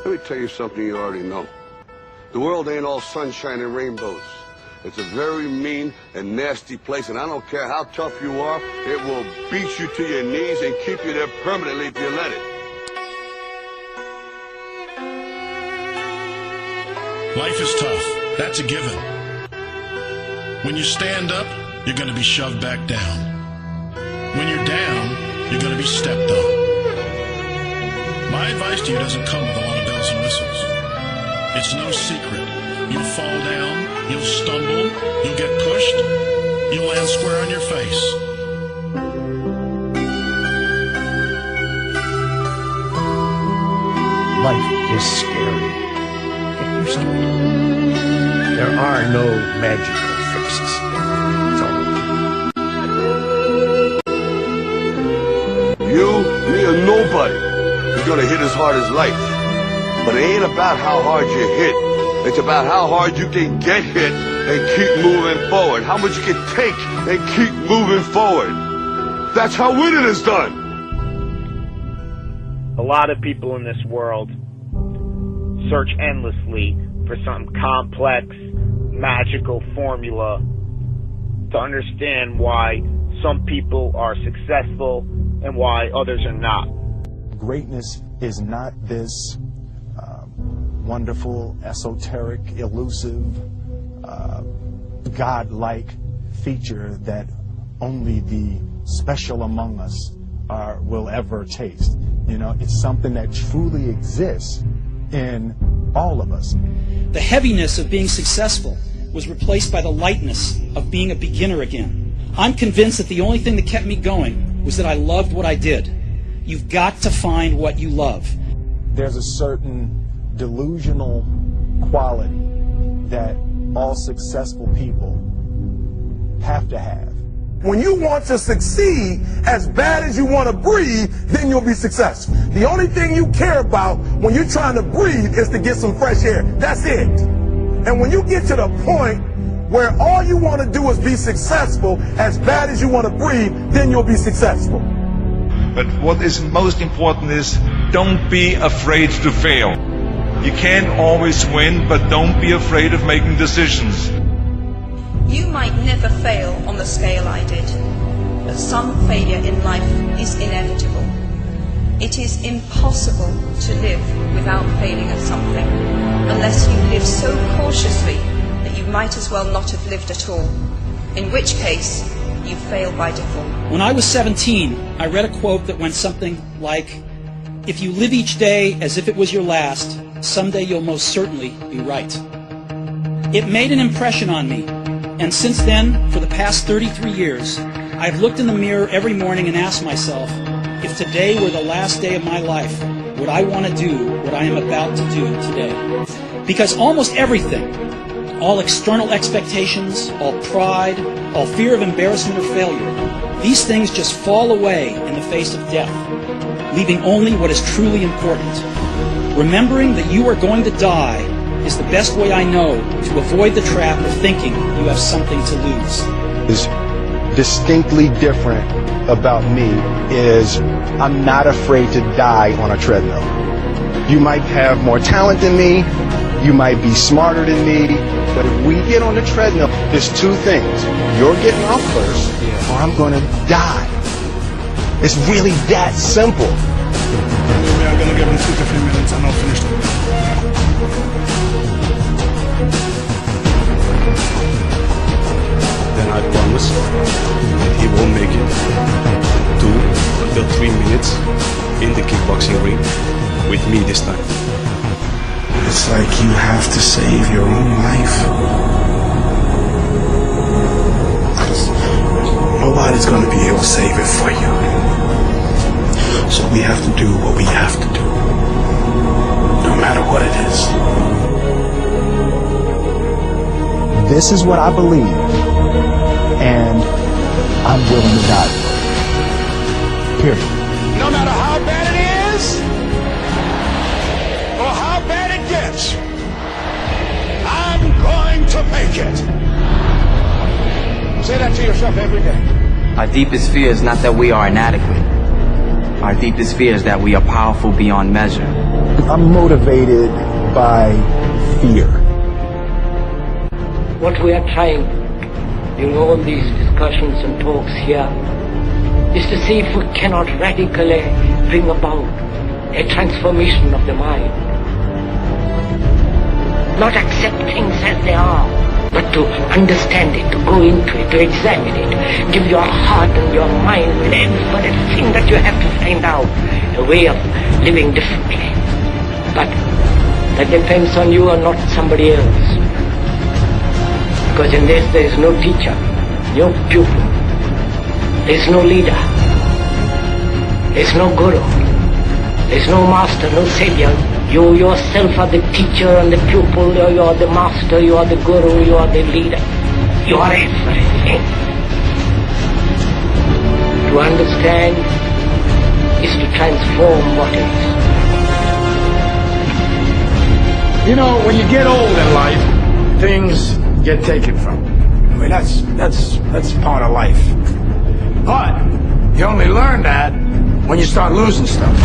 Let me tell you something you already know. The world ain't all sunshine and rainbows. It's a very mean and nasty place, and I don't care how tough you are, it will beat you to your knees and keep you there permanently if you let it. Life is tough. That's a given. When you stand up, you're going to be shoved back down. When you're down, you're going to be stepped on. My advice to you doesn't come with a lot of bells and whistles. It's no secret. You'll fall down, you'll stumble, you'll get pushed, you'll land square on your face. Life is scary. Get used to it. There are no magical fixes. It's all You, me, or nobody is gonna hit as hard as life. But it ain't about how hard you hit. It's about how hard you can get hit and keep moving forward. How much you can take and keep moving forward. That's how winning is done. A lot of people in this world search endlessly for some complex, magical formula to understand why some people are successful and why others are not. Greatness is not this wonderful, esoteric, elusive, God-like feature that only the special among us will ever taste. You know, it's something that truly exists in all of us. The heaviness of being successful was replaced by the lightness of being a beginner again. I'm convinced that the only thing that kept me going was that I loved what I did. You've got to find what you love. There's a certain delusional quality that all successful people have to have. When you want to succeed as bad as you want to breathe, then you'll be successful. The only thing you care about when you're trying to breathe is to get some fresh air. That's it. And when you get to the point where all you want to do is be successful as bad as you want to breathe, then you'll be successful. But what is most important is don't be afraid to fail. You can't always win, but don't be afraid of making decisions. You might never fail on the scale I did, but some failure in life is inevitable. It is impossible to live without failing at something, unless you live so cautiously that you might as well not have lived at all, in which case you fail by default. When I was 17, I read a quote that went something like, "If you live each day as if it was your last, someday you'll most certainly be right." It made an impression on me, and since then, for the past 33 years, I've looked in the mirror every morning and asked myself, if today were the last day of my life, would I want to do what I am about to do today? Because almost everything, all external expectations, all pride, all fear of embarrassment or failure, these things just fall away in the face of death, leaving only what is truly important. Remembering that you are going to die is the best way I know to avoid the trap of thinking you have something to lose. Is distinctly different about me is I'm not afraid to die on a treadmill. You might have more talent than me, you might be smarter than me, but if we get on the treadmill, there's two things. You're getting off first, or I'm going to die. It's really that simple. We are going to give him 2 to 3 minutes and I'll finish it. Then I promise that he will make it 2 to 3 minutes in the kickboxing ring with me this time. It's like you have to save your own life. Nobody's going to be able to save it for you. So we have to do what we have to do, no matter what it is. This is what I believe, and I'm willing to die. Period. No matter how bad it is, or how bad it gets, I'm going to make it. Say that to yourself every day. Our deepest fear is not that we are inadequate. Our deepest fear is that we are powerful beyond measure. I'm motivated by fear. What we are trying in all these discussions and talks here is to see if we cannot radically bring about a transformation of the mind. Not accept things as they are, but to understand it, to go into it, to examine it, give your heart and your mind with everything that you have to find out a way of living differently. But that depends on you and not somebody else. Because in this there is no teacher, no pupil, there is no leader, there is no guru, there is no master, no savior. You yourself are the teacher and the pupil, you are the master, you are the guru, you are the leader. You are everything. To understand is to transform what is. You know, when you get old in life, things get taken from you. I mean, that's part of life. But you only learn that when you start losing stuff.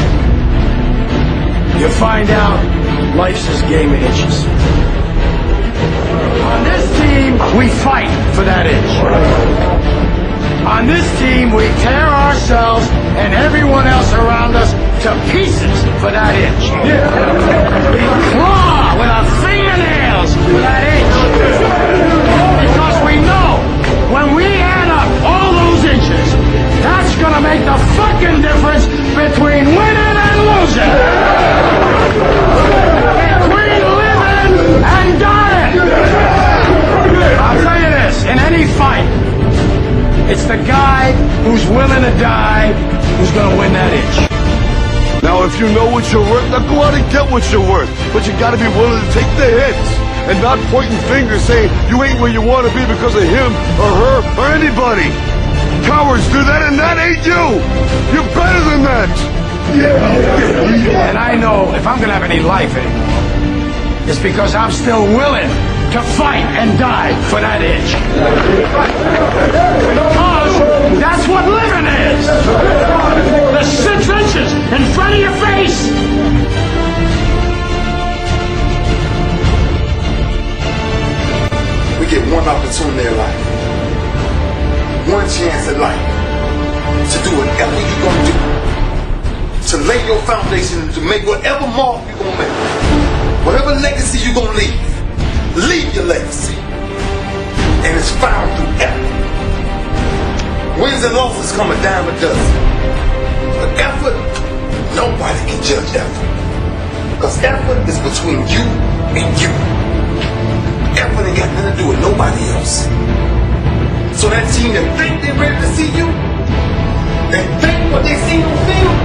You find out life's this game of inches. On this team, we fight for that inch. On this team, we tear ourselves and everyone else around us to pieces for that inch. We claw with our fingernails for that inch. Because we know when we add up all those inches, that's gonna make the fucking difference between winning and losing. Between living and dying. I'll tell you this, in any fight, it's the guy who's willing to die who's gonna win that inch. Now, if you know what you're worth, now go out and get what you're worth. But you gotta be willing to take the hits and not pointing fingers saying you ain't where you want to be because of him or her or anybody. Cowards do that, and that ain't you. You're better than that. Yeah. And I know if I'm gonna have any life anymore, it's because I'm still willing to fight and die for that itch. Because that's what living is. The 6 inches in front of your face. We get one opportunity in life, one chance in life to do whatever you're gonna do, to lay your foundation, to make whatever mark you're gonna make, whatever legacy you're gonna leave your legacy, and it's found through effort. Wins and losses come a dime a dozen, but effort, nobody can judge effort, because effort is between you and you. Effort ain't got nothing to do with nobody else. So that team that think they're ready to see you, they think what they see on film,